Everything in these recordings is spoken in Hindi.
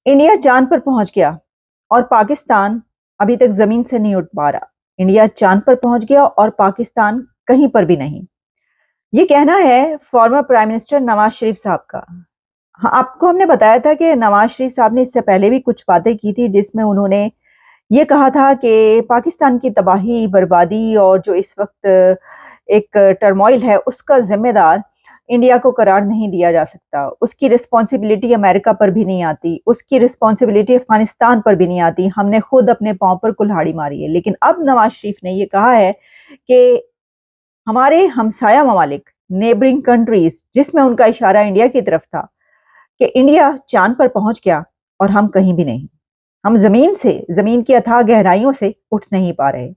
इंडिया चांद पर पहुंच गया और पाकिस्तान अभी तक जमीन से नहीं उठ पा रहा। इंडिया चांद पर पहुंच गया और पाकिस्तान कहीं पर भी नहीं। ये कहना है former prime minister Nawaz Sharif साहब का। हाँ, आपको हमने बताया था कि नवाज शरीफ साहब ने इससे पहले भी कुछ बातें की थी जिसमें उन्होंने ये कहा था कि पाकिस्तान की तबाही बर्बादी और जो इस वक्त एक टर्मोइल है उसका जिम्मेदार इंडिया को करार नहीं दिया जा सकता। उसकी रिस्पॉन्सिबिलिटी अमेरिका पर भी नहीं आती, उसकी रिस्पॉन्सिबिलिटी अफगानिस्तान पर भी नहीं आती। हमने खुद अपने पांव पर कुल्हाड़ी मारी है। लेकिन अब नवाज शरीफ ने यह कहा है कि हमारे हमसाया ममालिक, नेबरिंग कंट्रीज, जिसमें उनका इशारा इंडिया की तरफ था, कि इंडिया चांद पर पहुंच गया और हम कहीं भी नहीं। हम जमीन की अथाह गहराइयों से उठ नहीं पा रहे।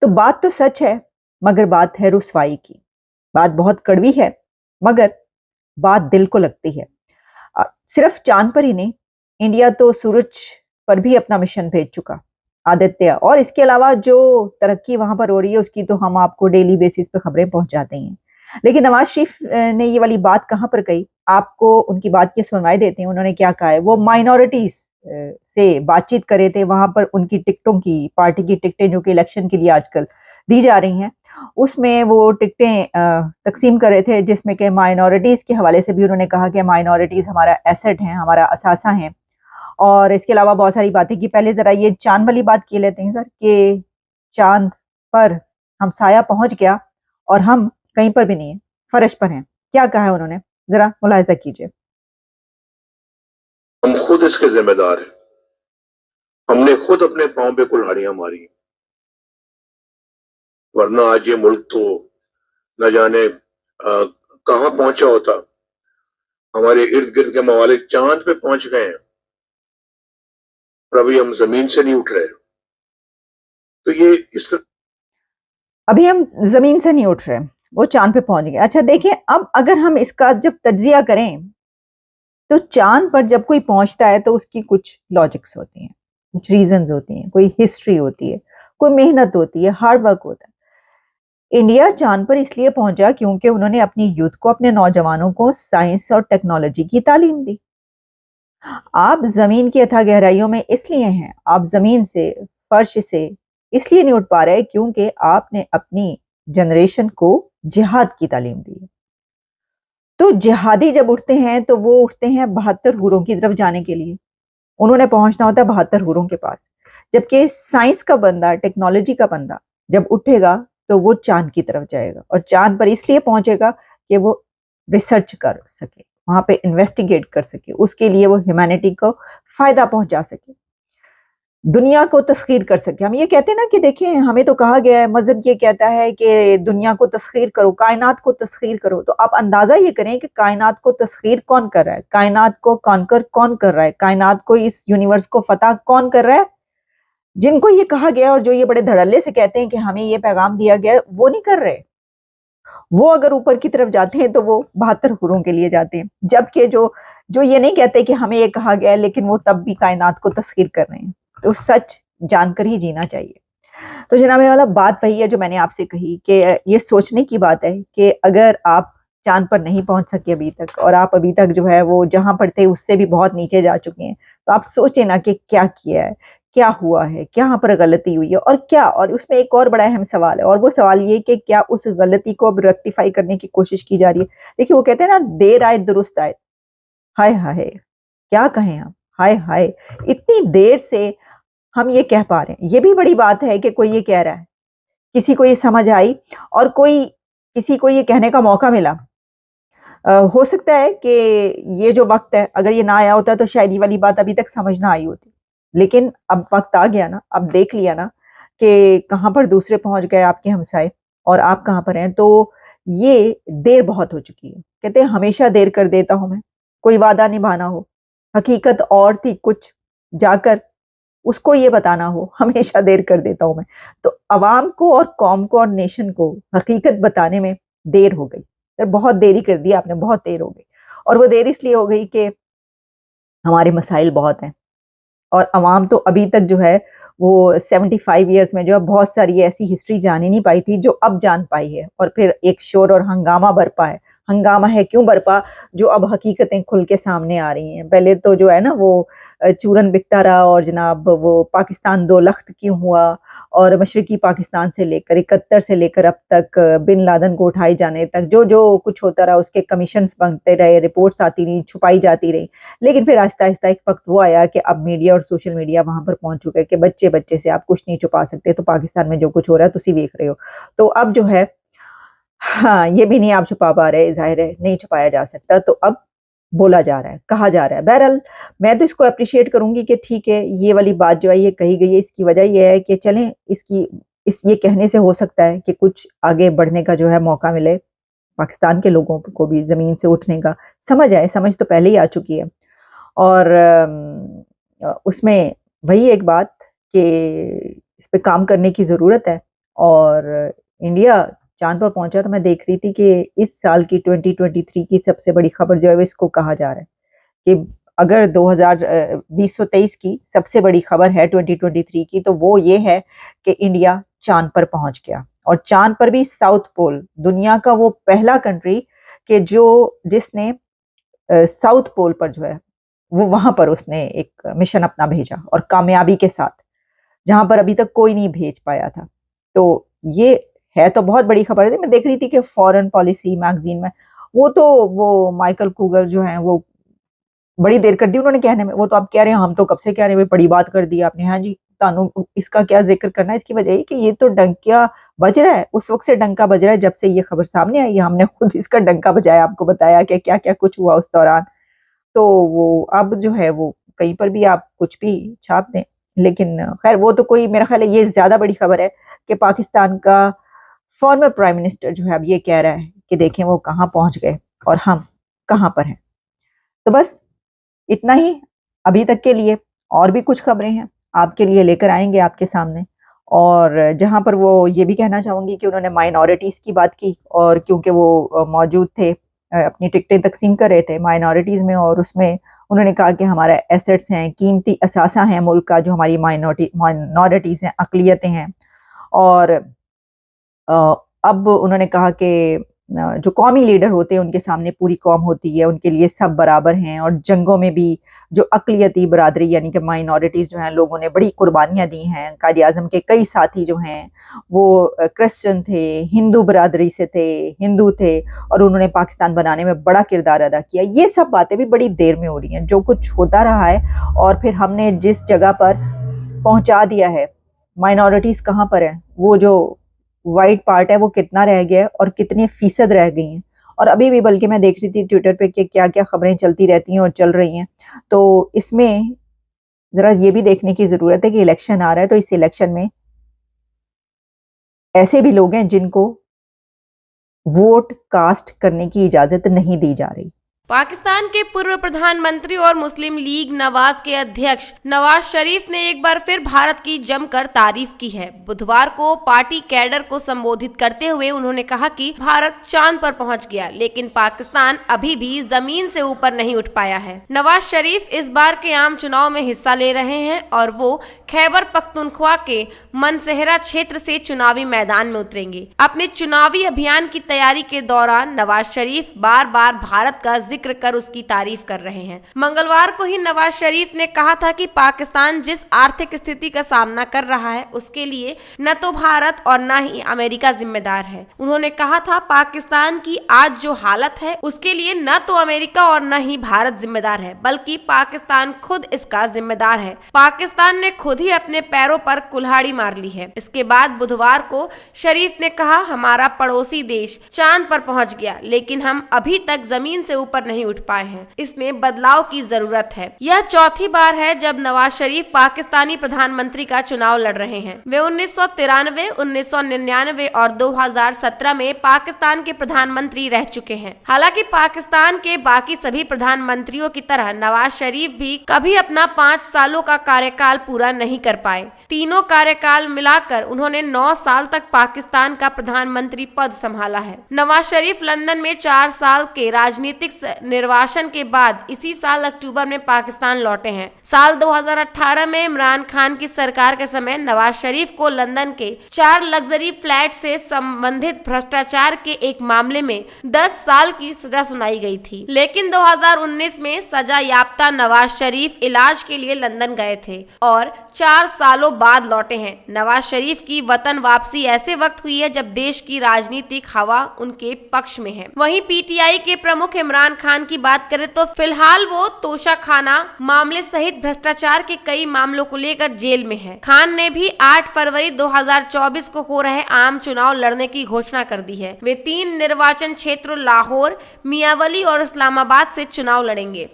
तो बात तो सच है, मगर बात है रुसवाई की। बात बहुत कड़वी है, मगर बात दिल को लगती है। सिर्फ चांद पर ही नहीं, इंडिया तो सूरज पर भी अपना मिशन भेज चुका, आदित्य। और इसके अलावा जो तरक्की वहां पर हो रही है उसकी तो हम आपको डेली बेसिस पे खबरें पहुंचाते हैं। लेकिन नवाज शरीफ ने ये वाली बात कहां पर कही, आपको उनकी बात की सुनवाई देते हैं। उन्होंने क्या कहा है, वो माइनॉरिटीज से बातचीत करे थे वहां पर। उनकी टिकटों की, पार्टी की टिकटें जो कि इलेक्शन के लिए आजकल दी जा रही हैं, उसमें वो टिकटें तकसीम कर रहे थे, जिसमें कि माइनॉरिटीज के हवाले से भी उन्होंने कहा कि माइनॉरिटीज हमारा एसेट है, हमारा असासा है। और इसके अलावा बहुत सारी बातें की। पहले जरा ये चांद वाली बात की लेते हैं सर, कि चांद पर हमसाया पहुंच गया और हम कहीं पर भी नहीं है, फर्श पर हैं। क्या कहा है उन्होंने, जरा मुलाहिजा कीजिए। हम खुद इसके जिम्मेदार हैं। हमने खुद अपने पांव पे कुल्हाड़ियां मारी, वरना आज ये मुल्क तो न जाने कहां पहुंचा होता। हमारे इर्द गिर्द के ममालिक चांद पे पहुंच गए हैं और अभी हम जमीन से नहीं उठ रहे। तो ये इस अभी हम जमीन से नहीं उठ रहे, वो चांद पे पहुंच गए। अच्छा देखिए, अब अगर हम इसका जब तज्जिया करें तो चांद पर जब कोई पहुंचता है तो उसकी कुछ लॉजिक्स होती हैं, कुछ रीजंस होती हैं, कोई हिस्ट्री होती है, कोई मेहनत होती है, हार्ड वर्क होता है। इंडिया चांद पर इसलिए पहुंचा क्योंकि उन्होंने अपनी यूथ को, अपने नौजवानों को साइंस और टेक्नोलॉजी की तालीम दी। आप जमीन की अथाह गहराइयों में इसलिए हैं, आप जमीन से, फर्श से इसलिए नहीं उठ पा रहे क्योंकि आपने अपनी जनरेशन को जिहाद की तालीम दी है। तो जिहादी जब उठते हैं तो वो उठते हैं 72 हूरों की तरफ जाने के लिए। उन्होंने पहुंचना होता है 72 हूरों के पास। जबकि साइंस का बंदा, टेक्नोलॉजी का बंदा जब उठेगा तो वो चांद की तरफ जाएगा, और चांद पर इसलिए पहुंचेगा कि वो रिसर्च कर सके, वहां पे इन्वेस्टिगेट कर सके, उसके लिए वो ह्यूमैनिटी को फायदा पहुंचा सके, दुनिया को तस्खीर कर सके। हम ये कहते हैं ना कि देखिए, हमें तो कहा गया है, मजहब ये कहता है कि दुनिया को तस्खीर करो, कायनात को तस्खीर करो। तो आप अंदाजा ये करें कि कायनात को तस्खीर कौन कर रहा है, कायनात को कॉन्कर कौन कर रहा है, कायनात को, इस यूनिवर्स को फतह कौन कर रहा है। जिनको ये कहा गया और जो ये बड़े धड़ल्ले से कहते हैं कि हमें ये पैगाम दिया गया, वो नहीं कर रहे। वो अगर ऊपर की तरफ जाते हैं तो वो 72 हुरों के लिए जाते हैं। जबकि जो जो ये नहीं कहते कि हमें ये कहा गया है, लेकिन वो तब भी कायनात को तस्खीर कर रहे हैं। तो सच जानकर ही जीना चाहिए। तो जनाब वाला, बात वही है जो मैंने आपसे कही कि ये सोचने की बात है कि अगर आप चांद पर नहीं पहुंच सके अभी तक, और आप अभी तक जो है वो जहां पर थे उससे भी बहुत नीचे जा चुके हैं, तो आप सोचे ना कि क्या किया है, क्या हुआ है, क्या पर गलती हुई है, और क्या। और उसमें एक और बड़ा अहम सवाल है, और वो सवाल ये कि क्या उस गलती को अब रेक्टिफाई करने की कोशिश की जा रही है। देखिए, वो कहते हैं ना, देर आए दुरुस्त आए। हाय हाय, क्या कहें हम, हाय हाय। इतनी देर से हम ये कह पा रहे हैं, ये भी बड़ी बात है कि कोई ये कह रहा है, किसी को ये समझ आई, और कोई, किसी को ये कहने का मौका मिला। हो सकता है कि ये जो वक्त है, अगर ये ना आया होता तो शायद ये वाली बात अभी तक समझ ना आई होती। लेकिन अब वक्त आ गया ना, अब देख लिया ना कि कहां पर दूसरे पहुंच गए आपके हमसाए, और आप कहां पर हैं। तो ये देर बहुत हो चुकी है। कहते हैं हमेशा देर कर देता हूं मैं, कोई वादा निभाना हो, हकीकत और थी कुछ, जाकर उसको ये बताना हो, हमेशा देर कर देता हूं मैं। तो अवाम को और कौम को और नेशन को हकीकत बताने में देर हो गई। तो बहुत देरी कर दी आपने, बहुत देर हो गई। और वो देर इसलिए हो गई कि हमारे मसाइल बहुत हैं, और अवाम तो अभी तक जो है वो 75 ईयर्स में जो है बहुत सारी ऐसी हिस्ट्री जान ही नहीं पाई थी जो अब जान पाई है, और फिर एक शोर और हंगामा बरपा है। हंगामा है क्यों बरपा, जो अब हकीकतें खुल के सामने आ रही हैं। पहले तो जो है ना वो चूरन बिकता रहा और जनाब वो पाकिस्तान दो लख्त क्यों हुआ, और मशरकी पाकिस्तान से लेकर 71 से लेकर अब तक बिन लादेन को उठाए जाने तक जो जो कुछ होता रहा, उसके कमीशंस बनते रहे, रिपोर्ट्स आती रही, छुपाई जाती रही। लेकिन फिर आहिस्ता-आहिस्ता एक वक़्त वो आया कि अब मीडिया और सोशल मीडिया वहाँ पर पहुँच चुका है कि बच्चे-बच्चे से आप कुछ नहीं छुपा सकते, तो पाकिस्तान में जो कुछ हो रहा है तुसी देख रहे हो। तो अब जो है हाँ, ये भी नहीं आप छुपा पा रहे, ज़ाहिर है नहीं छुपाया जा सकता, तो अब बोला जा रहा है, कहा जा रहा है। बहरहाल मैं तो इसको एप्रिशिएट करूँगी कि ठीक है, ये वाली बात जो है ये कही गई है, इसकी वजह ये है कि चलें इसकी इस ये कहने से हो सकता है कि कुछ आगे बढ़ने का जो है मौका मिले, पाकिस्तान के लोगों को भी ज़मीन से उठने का समझ आए, समझ तो पहले ही आ चुकी है। और उसमें वही एक बात कि इस पे काम करने की ज़रूरत है। और इंडिया चाँद पर पहुँचा तो मैं देख रही थी कि इस साल की 2023 की सबसे बड़ी खबर जो है वो इसको कहा जा रहा है कि अगर 2023 की सबसे बड़ी खबर है 2023 की, तो वो ये है कि इंडिया चाँद पर पहुँच गया, और चाँद पर भी साउथ पोल, दुनिया का वो पहला कंट्री कि जिसने साउथ पोल पर जो है वो वहाँ पर उसने एक मिशन अपना भेजा और कामयाबी के साथ, जहाँ पर अभी तक कोई नहीं भेज पाया था। तो ये है तो बहुत बड़ी खबर है। मैं देख रही थी कि फॉरेन पॉलिसी मैगज़ीन में वो माइकल कूगर जो हैं वो बड़ी देर कर दी उन्होंने कहने में, वो तो अब कह रहे हैं हम तो कब से कह रहे हैं, बड़ी बात कर दी आपने। हाँ जी, तानु इसका क्या ज़िक्र करना है, इसकी वजह ये कि ये तो डंका बज रहा है, उस वक़्त से डंका बज रहा है जब से ये खबर सामने आई है, हमने खुद इसका डंका बजाया, आपको बताया कि क्या-क्या कुछ हुआ उस दौरान। तो वो अब जो है वो कहीं पर भी आप कुछ भी छाप दें, लेकिन खैर वो तो कोई, मेरा ख़्याल है ये ज़्यादा बड़ी खबर है कि पाकिस्तान का फॉर्मर प्राइम मिनिस्टर जो है अब ये कह रहा है कि देखें वो कहाँ पहुँच गए और हम कहाँ पर हैं। तो बस इतना ही अभी तक के लिए, और भी कुछ खबरें हैं आपके लिए लेकर आएँगे आपके सामने। और जहाँ पर वो ये भी कहना चाहूँगी कि उन्होंने माइनॉरिटीज़ की बात की, और क्योंकि वो मौजूद थे, अपनी टिकटें तक़सीम कर रहे थे माइनॉरिटीज़ में, और उसमें उन्होंने कहा कि हमारा एसेट्स हैं, कीमती असासा है मुल्क का, जो हमारी माइनॉरिटीज़ हैं, अक़लियतें हैं। और अब उन्होंने कहा कि जो कौमी लीडर होते हैं उनके सामने पूरी कौम होती है, उनके लिए सब बराबर हैं, और जंगों में भी जो अक़लियती बरादरी यानी कि माइनॉरिटीज़ जो हैं, लोगों ने बड़ी कुर्बानियाँ दी हैं। कायद-ए-आज़म के कई साथी जो हैं वो क्रिश्चियन थे, हिंदू बरादरी से थे, हिंदू थे, और उन्होंने पाकिस्तान बनाने में बड़ा किरदार अदा किया। ये सब बातें भी बड़ी देर में हो रही हैं, जो कुछ होता रहा है और फिर हमने जिस जगह पर पहुँचा दिया है, माइनॉरिटीज़ कहाँ पर हैं, वो जो व्हाइट पार्ट है वो कितना रह गया है और कितने फ़ीसद रह गई हैं। और अभी भी बल्कि मैं देख रही थी ट्विटर पे कि क्या-क्या खबरें चलती रहती हैं और चल रही हैं। तो इसमें ज़रा ये भी देखने की ज़रूरत है कि इलेक्शन आ रहा है, तो इस इलेक्शन में ऐसे भी लोग हैं जिनको वोट कास्ट करने की इजाज़त नहीं दी जा रही। पाकिस्तान के पूर्व प्रधानमंत्री और मुस्लिम लीग नवाज के अध्यक्ष नवाज शरीफ ने एक बार फिर भारत की जमकर तारीफ की है। बुधवार को पार्टी कैडर को संबोधित करते हुए उन्होंने कहा कि भारत चांद पर पहुंच गया, लेकिन पाकिस्तान अभी भी जमीन से ऊपर नहीं उठ पाया है। नवाज शरीफ इस बार के आम चुनाव में हिस्सा ले रहे हैं और वो खैबर पख्तूनख्वा के मनसेहरा क्षेत्र से चुनावी मैदान में उतरेंगे। अपने चुनावी अभियान की तैयारी के दौरान नवाज शरीफ बार बार भारत का जिक्र कर उसकी तारीफ कर रहे हैं। मंगलवार को ही नवाज शरीफ ने कहा था कि पाकिस्तान जिस आर्थिक स्थिति का सामना कर रहा है उसके लिए न तो भारत और न ही अमेरिका जिम्मेदार है। उन्होंने कहा था पाकिस्तान की आज जो हालत है उसके लिए न तो अमेरिका और न ही भारत जिम्मेदार है, बल्कि पाकिस्तान खुद इसका जिम्मेदार है। पाकिस्तान ने खुद ही अपने पैरों पर कुल्हाड़ी मार ली है। इसके बाद बुधवार को शरीफ ने कहा हमारा पड़ोसी देश चांद पर पहुंच गया, लेकिन हम अभी तक जमीन से ऊपर नहीं उठ पाए हैं। इसमें बदलाव की जरूरत है। यह चौथी बार है जब नवाज शरीफ पाकिस्तानी प्रधानमंत्री का चुनाव लड़ रहे हैं। वे 1993, 1999 और 2017 में पाकिस्तान के प्रधानमंत्री रह चुके हैं। हालांकि पाकिस्तान के बाकी सभी प्रधानमंत्रियों की तरह नवाज शरीफ भी कभी अपना 5 सालों का कार्यकाल पूरा नहीं नहीं कर पाए। तीनों कार्यकाल मिलाकर उन्होंने 9 साल तक पाकिस्तान का प्रधानमंत्री पद संभाला है। नवाज शरीफ लंदन में 4 साल के राजनीतिक निर्वासन के बाद इसी साल अक्टूबर में पाकिस्तान लौटे हैं। साल 2018 में इमरान खान की सरकार के समय नवाज शरीफ को लंदन के 4 लग्जरी फ्लैट से संबंधित भ्रष्टाचार के एक मामले में 10 साल की सजा सुनाई गई थी। लेकिन 2019 में सजा याफ्ता नवाज शरीफ इलाज के लिए लंदन गए थे और 4 सालों बाद लौटे हैं। नवाज शरीफ की वतन वापसी ऐसे वक्त हुई है जब देश की राजनीतिक हवा उनके पक्ष में है। वहीं पीटीआई के प्रमुख इमरान खान की बात करें तो फिलहाल वो तोशाखाना मामले सहित भ्रष्टाचार के कई मामलों को लेकर जेल में है। खान ने भी 8 फरवरी 2024 को हो रहे आम चुनाव लड़ने की घोषणा कर दी है। वे 3 निर्वाचन क्षेत्रों लाहौर, मियांवली और इस्लामाबाद से चुनाव लड़ेंगे।